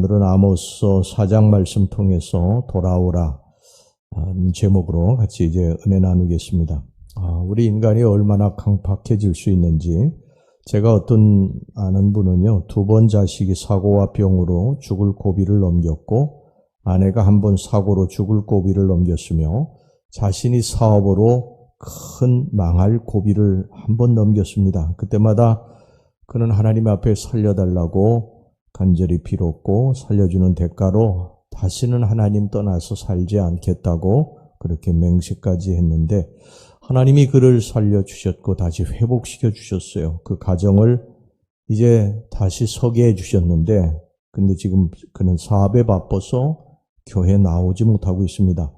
오늘은 아모스 4장 말씀 통해서 돌아오라 제목으로 같이 이제 은혜 나누겠습니다. 우리 인간이 얼마나 강팍해질 수 있는지, 제가 어떤 아는 분은요, 2번 자식이 사고와 병으로 죽을 고비를 넘겼고, 아내가 한 번 사고로 죽을 고비를 넘겼으며, 자신이 사업으로 큰 망할 고비를 한 번 넘겼습니다. 그때마다 그는 하나님 앞에 살려달라고 간절히 빌었고, 살려주는 대가로 다시는 하나님 떠나서 살지 않겠다고 그렇게 맹세까지 했는데, 하나님이 그를 살려주셨고 다시 회복시켜 주셨어요. 그 가정을 이제 다시 서게 해주셨는데, 근데 지금 그는 사업에 바빠서 교회 나오지 못하고 있습니다.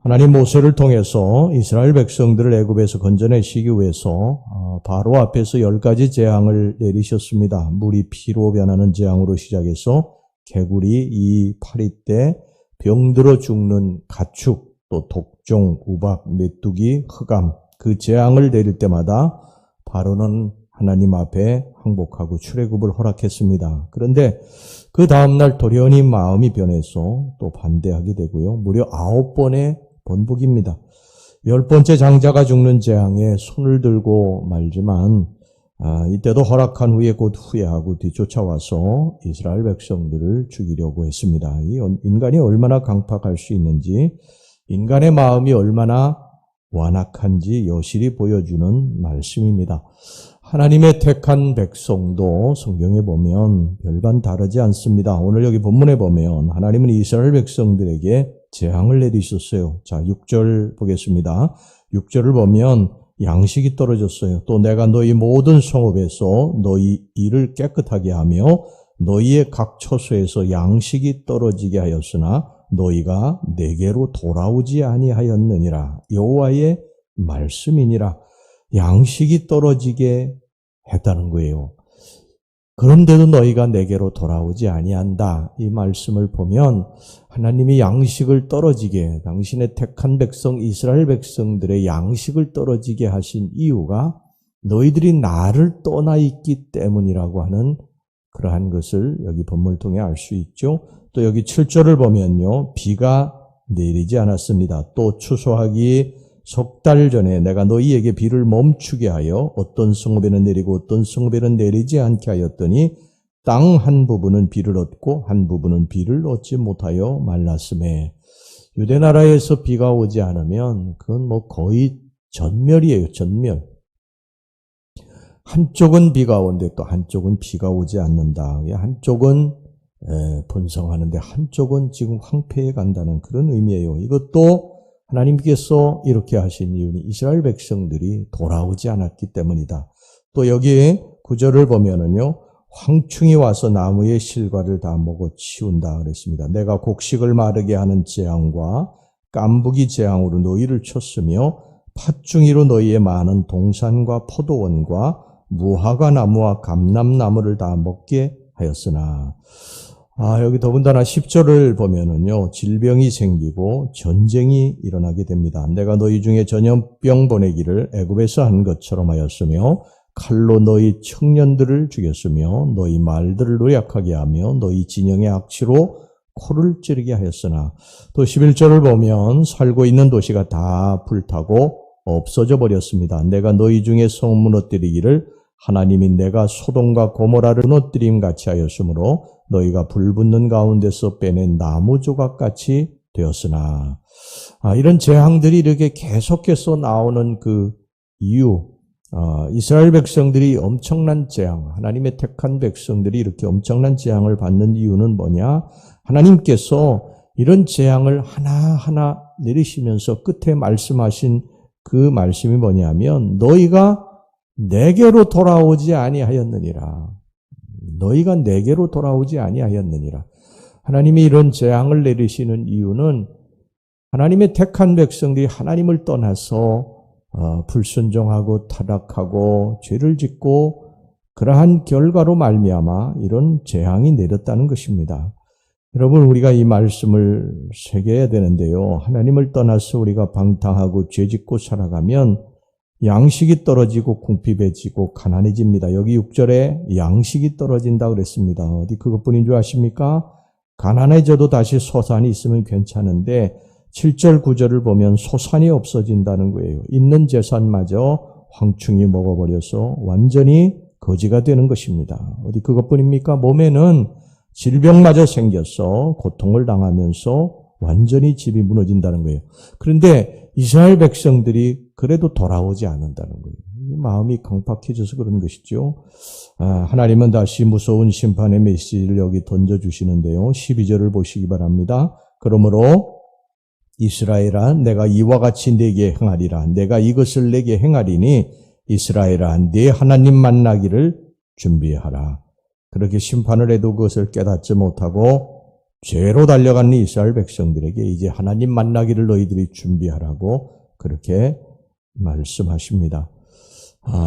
하나님 모세를 통해서 이스라엘 백성들을 애굽에서 건져내시기 위해서 바로 앞에서 10가지 재앙을 내리셨습니다. 물이 피로 변하는 재앙으로 시작해서 개구리, 이 파리 때 병들어 죽는 가축, 또 독종, 우박, 메뚜기, 흑암, 그 재앙을 내릴 때마다 바로는 하나님 앞에 항복하고 출애굽을 허락했습니다. 그런데 그 다음날 돌연히 마음이 변해서 또 반대하게 되고요. 무려 9번의 번복입니다. 10번째 장자가 죽는 재앙에 손을 들고 말지만 이때도 허락한 후에 곧 후회하고 뒤쫓아와서 이스라엘 백성들을 죽이려고 했습니다. 이 인간이 얼마나 강팍할 수 있는지, 인간의 마음이 얼마나 완악한지 여실히 보여주는 말씀입니다. 하나님의 택한 백성도 성경에 보면 별반 다르지 않습니다. 오늘 여기 본문에 보면 하나님은 이스라엘 백성들에게 재앙을 내리셨어요. 자, 6절 보겠습니다. 6절을 보면 양식이 떨어졌어요. 또 내가 너희 모든 성읍에서 너희 일을 깨끗하게 하며 너희의 각 처소에서 양식이 떨어지게 하였으나 너희가 내게로 돌아오지 아니하였느니라. 여호와의 말씀이니라. 양식이 떨어지게 했다는 거예요. 그런데도 너희가 내게로 돌아오지 아니한다. 이 말씀을 보면 하나님이 양식을 떨어지게, 당신의 택한 백성 이스라엘 백성들의 양식을 떨어지게 하신 이유가 너희들이 나를 떠나 있기 때문이라고 하는 그러한 것을 여기 본문을 통해 알 수 있죠. 또 여기 7절을 보면요, 비가 내리지 않았습니다. 또 추수하기 석 달 전에 내가 너희에게 비를 멈추게 하여 어떤 성읍에는 내리고 어떤 성읍에는 내리지 않게 하였더니 땅 한 부분은 비를 얻고 한 부분은 비를 얻지 못하여 말랐음에, 유대 나라에서 비가 오지 않으면 그건 거의 전멸이에요. 전멸. 한쪽은 비가 오는데 또 한쪽은 비가 오지 않는다. 한쪽은 번성하는데 한쪽은 지금 황폐해 간다는 그런 의미예요. 이것도 하나님께서 이렇게 하신 이유는 이스라엘 백성들이 돌아오지 않았기 때문이다. 또 여기 9절을 보면은요, 황충이 와서 나무의 실과를 다 먹어 치운다 그랬습니다. 내가 곡식을 마르게 하는 재앙과 깐부기 재앙으로 너희를 쳤으며 팥중이로 너희의 많은 동산과 포도원과 무화과 나무와 감람나무를 다 먹게 하였으나, 여기 더군다나 10절을 보면은요, 질병이 생기고 전쟁이 일어나게 됩니다. 내가 너희 중에 전염병 보내기를 애굽에서 한 것처럼 하였으며 칼로 너희 청년들을 죽였으며 너희 말들을 노약하게 하며 너희 진영의 악취로 코를 찌르게 하였으나, 또 11절을 보면 살고 있는 도시가 다 불타고 없어져 버렸습니다. 내가 너희 중에 성 무너뜨리기를 하나님이 내가 소돔과 고모라를 무너뜨림 같이 하였으므로 너희가 불붙는 가운데서 빼낸 나무 조각같이 되었으나, 이런 재앙들이 이렇게 계속해서 나오는 그 이유, 이스라엘 백성들이 엄청난 재앙, 하나님의 택한 백성들이 이렇게 엄청난 재앙을 받는 이유는 뭐냐? 하나님께서 이런 재앙을 하나하나 내리시면서 끝에 말씀하신 그 말씀이 뭐냐면, 너희가 내게로 돌아오지 아니하였느니라. 너희가 내게로 돌아오지 아니하였느니라. 하나님이 이런 재앙을 내리시는 이유는 하나님의 택한 백성들이 하나님을 떠나서 불순종하고 타락하고 죄를 짓고 그러한 결과로 말미암아 이런 재앙이 내렸다는 것입니다. 여러분, 우리가 이 말씀을 새겨야 되는데요. 하나님을 떠나서 우리가 방탕하고 죄짓고 살아가면 양식이 떨어지고 궁핍해지고 가난해집니다. 여기 6절에 양식이 떨어진다 그랬습니다. 어디 그것뿐인 줄 아십니까? 가난해져도 다시 소산이 있으면 괜찮은데 7절 9절을 보면 소산이 없어진다는 거예요. 있는 재산마저 황충이 먹어버려서 완전히 거지가 되는 것입니다. 어디 그것뿐입니까? 몸에는 질병마저 생겨서 고통을 당하면서 완전히 집이 무너진다는 거예요. 그런데 이스라엘 백성들이 그래도 돌아오지 않는다는 거예요. 마음이 강팍해져서 그런 것이죠. 하나님은 다시 무서운 심판의 메시지를 여기 던져주시는데요. 12절을 보시기 바랍니다. 그러므로 이스라엘아 내가 이와 같이 내게 행하리라. 내가 이것을 내게 행하리니 이스라엘아 네 하나님 만나기를 준비하라. 그렇게 심판을 해도 그것을 깨닫지 못하고 죄로 달려간 이스라엘 백성들에게 이제 하나님 만나기를 너희들이 준비하라고 그렇게 말씀하십니다.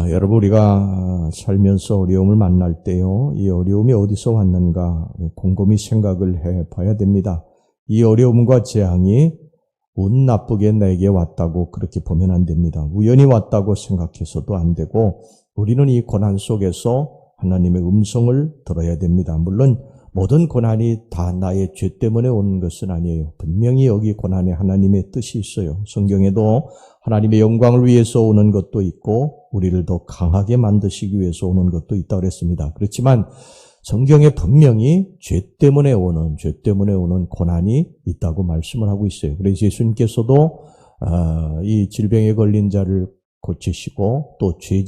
여러분 우리가 살면서 어려움을 만날 때요. 이 어려움이 어디서 왔는가 곰곰이 생각을 해봐야 됩니다. 이 어려움과 재앙이 운 나쁘게 내게 왔다고 그렇게 보면 안 됩니다. 우연히 왔다고 생각해서도 안 되고 우리는 이 고난 속에서 하나님의 음성을 들어야 됩니다. 물론 모든 고난이 다 나의 죄 때문에 오는 것은 아니에요. 분명히 여기 고난에 하나님의 뜻이 있어요. 성경에도 하나님의 영광을 위해서 오는 것도 있고 우리를 더 강하게 만드시기 위해서 오는 것도 있다고 그랬습니다. 그렇지만 성경에 분명히 죄 때문에 오는 고난이 있다고 말씀을 하고 있어요. 그래서 예수님께서도 이 질병에 걸린 자를 고치시고 또 죄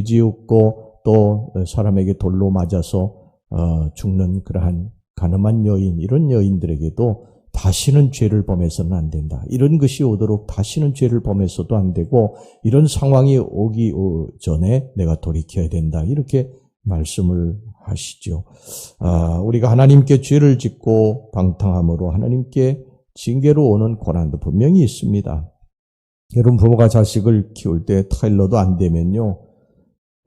지었고 또 사람에게 돌로 맞아서 죽는 그러한 가늠한 여인, 이런 여인들에게도 다시는 죄를 범해서는 안 된다. 이런 것이 오도록 다시는 죄를 범해서도 안 되고 이런 상황이 오기 전에 내가 돌이켜야 된다. 이렇게 말씀을 하시죠. 우리가 하나님께 죄를 짓고 방탕함으로 하나님께 징계로 오는 고난도 분명히 있습니다. 여러분 부모가 자식을 키울 때 타일러도 안 되면요.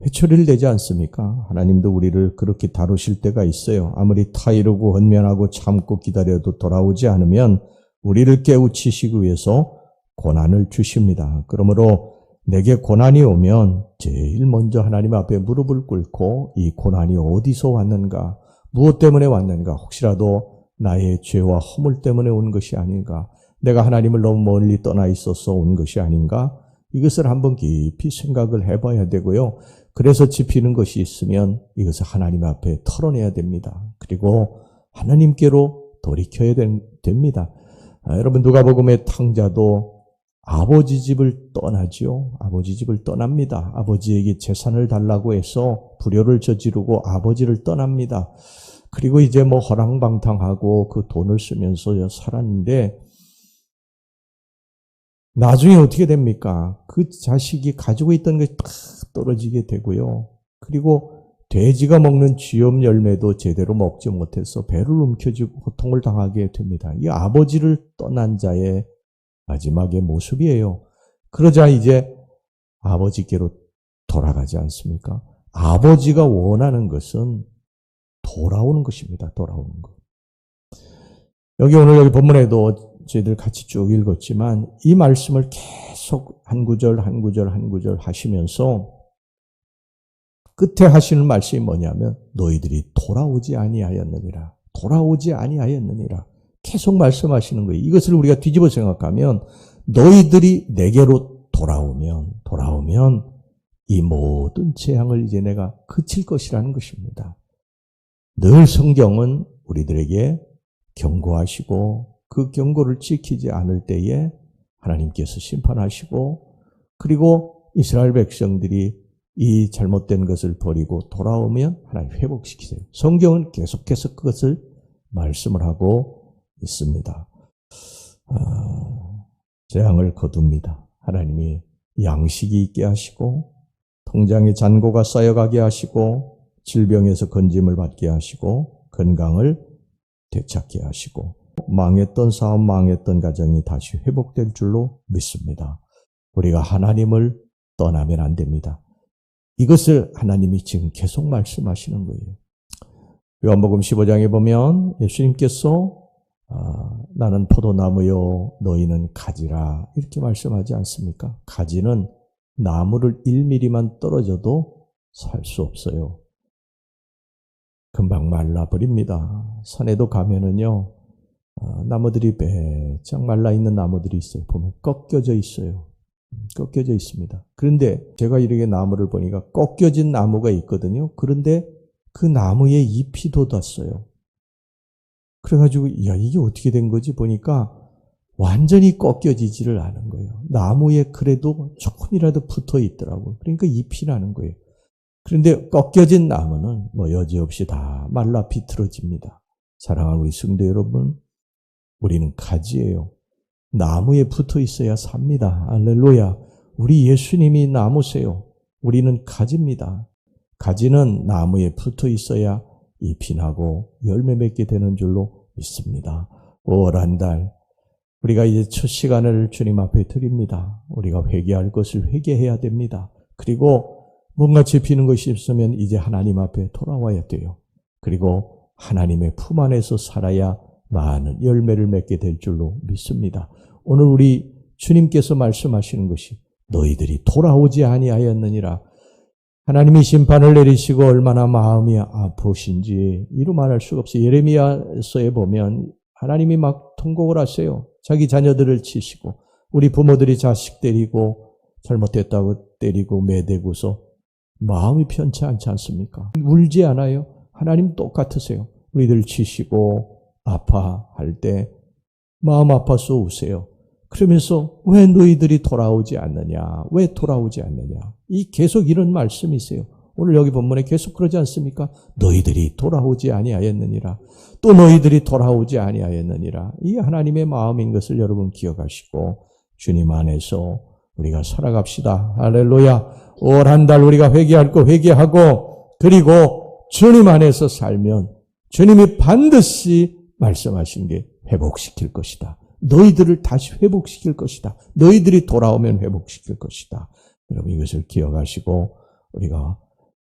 회초리를 대지 않습니까? 하나님도 우리를 그렇게 다루실 때가 있어요. 아무리 타이르고 헌면하고 참고 기다려도 돌아오지 않으면 우리를 깨우치시기 위해서 고난을 주십니다. 그러므로 내게 고난이 오면 제일 먼저 하나님 앞에 무릎을 꿇고 이 고난이 어디서 왔는가, 무엇 때문에 왔는가, 혹시라도 나의 죄와 허물 때문에 온 것이 아닌가, 내가 하나님을 너무 멀리 떠나 있어서 온 것이 아닌가, 이것을 한번 깊이 생각을 해봐야 되고요. 그래서 짚히는 것이 있으면 이것을 하나님 앞에 털어내야 됩니다. 그리고 하나님께로 돌이켜야 됩니다. 여러분 누가복음의 탕자도 아버지 집을 떠나지요. 아버지 집을 떠납니다. 아버지에게 재산을 달라고 해서 불효를 저지르고 아버지를 떠납니다. 그리고 이제 뭐 허랑방탕하고 그 돈을 쓰면서 살았는데 나중에 어떻게 됩니까? 그 자식이 가지고 있던 것이 다 떨어지게 되고요. 그리고 돼지가 먹는 쥐염 열매도 제대로 먹지 못해서 배를 움켜쥐고 고통을 당하게 됩니다. 이 아버지를 떠난 자의 마지막의 모습이에요. 그러자 이제 아버지께로 돌아가지 않습니까? 아버지가 원하는 것은 돌아오는 것입니다. 돌아오는 것. 여기 본문에도 저희들 같이 쭉 읽었지만 이 말씀을 계속 한 구절 하시면서 끝에 하시는 말씀이 뭐냐면 너희들이 돌아오지 아니하였느니라. 돌아오지 아니하였느니라. 계속 말씀하시는 거예요. 이것을 우리가 뒤집어 생각하면 너희들이 내게로 돌아오면 이 모든 재앙을 이제 내가 그칠 것이라는 것입니다. 늘 성경은 우리들에게 경고하시고 그 경고를 지키지 않을 때에 하나님께서 심판하시고 그리고 이스라엘 백성들이 이 잘못된 것을 버리고 돌아오면 하나님 회복시키세요. 성경은 계속해서 그것을 말씀을 하고 있습니다. 재앙을 거둡니다. 하나님이 양식이 있게 하시고 통장에 잔고가 쌓여가게 하시고 질병에서 건짐을 받게 하시고 건강을 되찾게 하시고 망했던 사업, 망했던 가정이 다시 회복될 줄로 믿습니다. 우리가 하나님을 떠나면 안 됩니다. 이것을 하나님이 지금 계속 말씀하시는 거예요. 요한복음 15장에 보면 예수님께서 나는 포도나무요 너희는 가지라 이렇게 말씀하지 않습니까? 가지는 나무를 1mm만 떨어져도 살 수 없어요. 금방 말라버립니다. 산에도 가면은요, 나무들이 배짝 말라있는 나무들이 있어요. 보면 꺾여져 있어요. 꺾여져 있습니다. 그런데 제가 이렇게 나무를 보니까 꺾여진 나무가 있거든요. 그런데 그 나무에 잎이 돋았어요. 그래가지고 야, 이게 어떻게 된 거지 보니까 완전히 꺾여지지를 않은 거예요. 나무에 그래도 조금이라도 붙어 있더라고요. 그러니까 잎이 나는 거예요. 그런데 꺾여진 나무는 여지없이 다 말라 비틀어집니다. 사랑하는 우리 성도 여러분, 우리는 가지예요. 나무에 붙어 있어야 삽니다. 할렐루야. 우리 예수님이 나무세요. 우리는 가지입니다. 가지는 나무에 붙어 있어야 잎이 나고 열매 맺게 되는 줄로 믿습니다. 5월 한 달, 우리가 이제 첫 시간을 주님 앞에 드립니다. 우리가 회개할 것을 회개해야 됩니다. 그리고 뭔가 잡히는 것이 있으면 이제 하나님 앞에 돌아와야 돼요. 그리고 하나님의 품 안에서 살아야 많은 열매를 맺게 될 줄로 믿습니다. 오늘 우리 주님께서 말씀하시는 것이 너희들이 돌아오지 아니하였느니라. 하나님이 심판을 내리시고 얼마나 마음이 아프신지 이루 말할 수가 없어요. 예레미야서에 보면 하나님이 막 통곡을 하세요. 자기 자녀들을 치시고 우리 부모들이 자식 때리고 잘못됐다고 때리고 매대고서 마음이 편치 않지 않습니까? 울지 않아요? 하나님 똑같으세요. 우리들 치시고 아파할 때 마음 아파서 우세요. 그러면서 왜 너희들이 돌아오지 않느냐? 왜 돌아오지 않느냐? 계속 이런 말씀이세요. 오늘 여기 본문에 계속 그러지 않습니까? 너희들이 돌아오지 아니하였느니라. 또 너희들이 돌아오지 아니하였느니라. 이게 하나님의 마음인 것을 여러분 기억하시고 주님 안에서 우리가 살아갑시다. 할렐루야. 5월 한 달 우리가 회개할 거 회개하고 그리고 주님 안에서 살면 주님이 반드시 말씀하신 게 회복시킬 것이다. 너희들을 다시 회복시킬 것이다. 너희들이 돌아오면 회복시킬 것이다. 여러분 이것을 기억하시고 우리가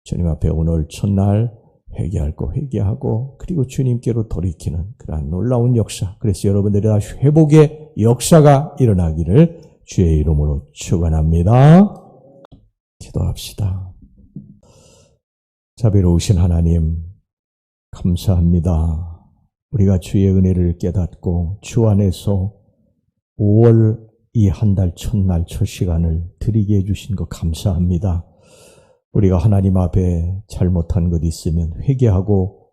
주님 앞에 오늘 첫날 회개할 거 회개하고 그리고 주님께로 돌이키는 그러한 놀라운 역사. 그래서 여러분들이 다시 회복의 역사가 일어나기를 주의 이름으로 축원합니다. 기도합시다. 자비로우신 하나님 감사합니다. 우리가 주의 은혜를 깨닫고 주 안에서 5월 이 한 달 첫날 첫 시간을 드리게 해주신 것 감사합니다. 우리가 하나님 앞에 잘못한 것 있으면 회개하고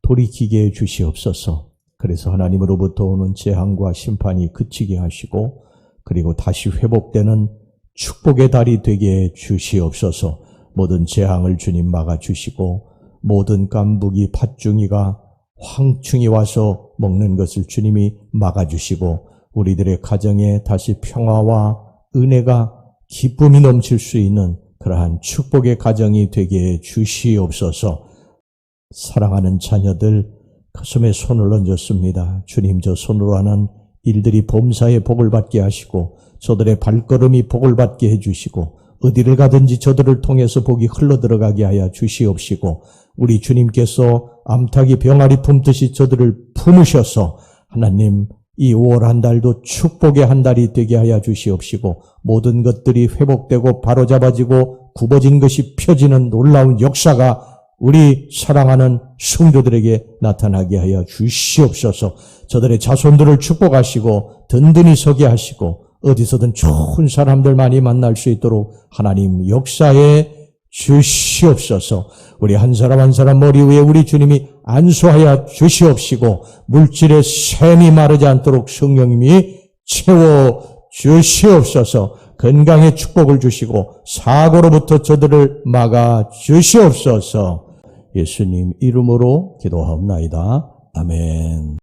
돌이키게 해 주시옵소서. 그래서 하나님으로부터 오는 재앙과 심판이 그치게 하시고 그리고 다시 회복되는 축복의 달이 되게 해 주시옵소서. 모든 재앙을 주님 막아주시고 모든 깐부기 팥중이가 황충이 와서 먹는 것을 주님이 막아주시고 우리들의 가정에 다시 평화와 은혜가 기쁨이 넘칠 수 있는 그러한 축복의 가정이 되게 해 주시옵소서. 사랑하는 자녀들 가슴에 손을 얹었습니다. 주님 저 손으로 하는 일들이 범사에 복을 받게 하시고 저들의 발걸음이 복을 받게 해주시고 어디를 가든지 저들을 통해서 복이 흘러들어가게 하여 주시옵시고 우리 주님께서 암탉이 병아리 품듯이 저들을 품으셔서 하나님 이 5월 한 달도 축복의 한 달이 되게 하여 주시옵시고 모든 것들이 회복되고 바로잡아지고 굽어진 것이 펴지는 놀라운 역사가 우리 사랑하는 성도들에게 나타나게 하여 주시옵소서. 저들의 자손들을 축복하시고 든든히 서게 하시고 어디서든 좋은 사람들 많이 만날 수 있도록 하나님 역사에 주시옵소서. 우리 한 사람 한 사람 머리 위에 우리 주님이 안수하여 주시옵시고 물질의 샘이 마르지 않도록 성령님이 채워 주시옵소서. 건강의 축복을 주시고 사고로부터 저들을 막아 주시옵소서. 예수님 이름으로 기도하옵나이다. 아멘.